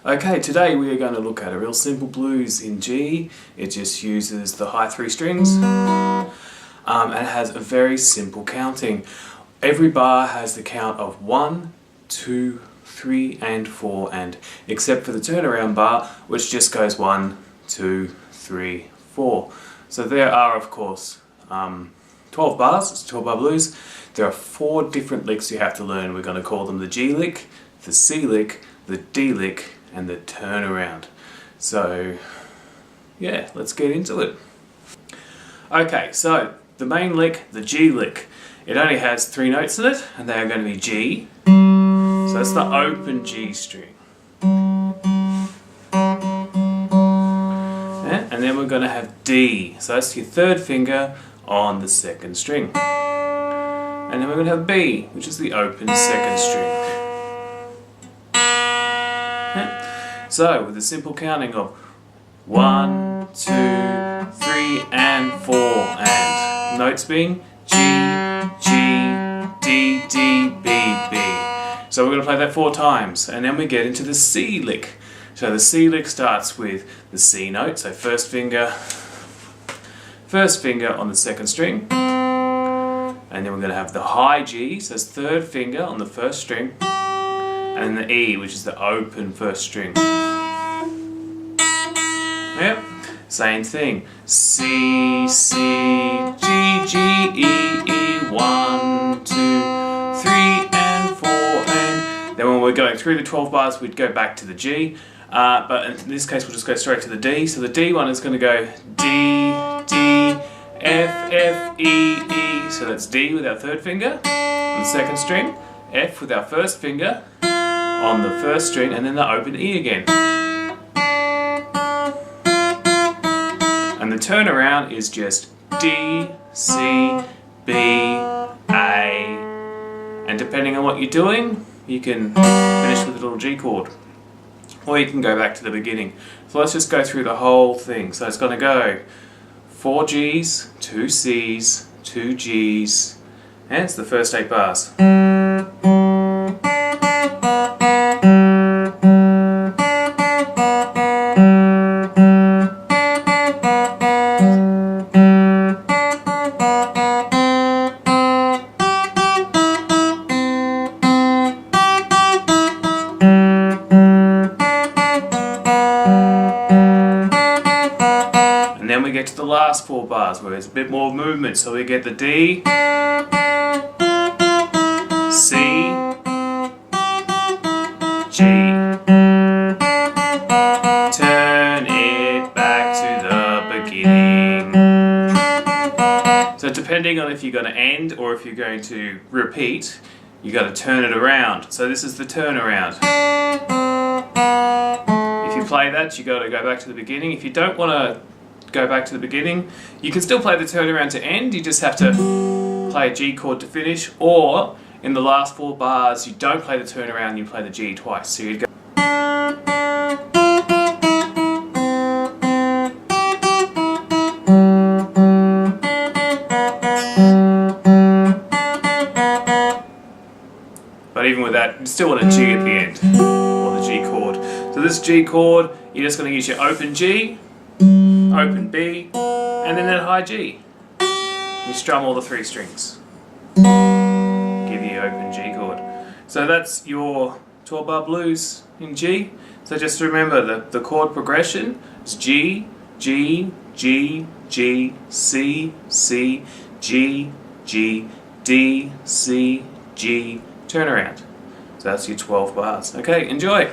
Okay, today we are going to look at a real simple blues in G. It just uses the high 3 strings and it has a very simple counting. Every bar has the count of 1, 2, 3 and 4, and except for the turnaround bar, which just goes 1, 2, 3, 4. So there are of course 12 bars, it's a 12 bar blues. There are 4 different licks you have to learn. We're going to call them the G lick, the C lick, the D lick and the turnaround. So yeah, let's get into it. Okay, so the main lick, the G lick, it only has 3 notes in it and they are going to be G, so that's the open G string. Yeah, and then we're going to have D, so that's your 3rd finger on the 2nd string. And then we're going to have B, which is the open 2nd string. So, with a simple counting of 1, 2, 3 and 4, and notes being G, G, D, D, B, B. So we're going to play that 4 times, and then we get into the C lick. So the C lick starts with the C note, so first finger on the 2nd string, and then we're going to have the high G, so that's 3rd finger on the 1st string, and the E, which is the open 1st string. Yep, same thing. C, C, G, G, E, E, 1, 2, 3 and 4, and then when we're going through the 12 bars we'd go back to the G, but in this case we'll just go straight to the D. So the D one is going to go D, D, F, F, E, E, so that's D with our 3rd finger on the 2nd string, F with our 1st finger on the 1st string, and then the open E again. And the turnaround is just D, C, B, A, and depending on what you're doing, you can finish with a little G chord, or you can go back to the beginning. So let's just go through the whole thing. So it's going to go 4 Gs, 2 Cs, 2 Gs, and it's the first 8 bars. And then we get to the last 4 bars where there's a bit more movement, so we get the D, C, G, turn it back to the beginning. So depending on if you're going to end or if you're going to repeat, you got to turn it around. So this is the turnaround. If you play that, you got to go back to the beginning. If you don't want to go back to the beginning, you can still play the turnaround to end, you just have to play a G chord to finish, or in the last 4 bars you don't play the turnaround, you play the G twice. So you'd go but even with that, you still want a G at the end, or the G chord. So this G chord, you're just going to use your open G, open B, and then that high G. You strum all the 3 strings. Give you open G chord. So that's your 12 bar blues in G. So just remember the chord progression is G, G, G, G, C, C, G, G, D, C, G, turnaround. So that's your 12 bars. Okay, enjoy!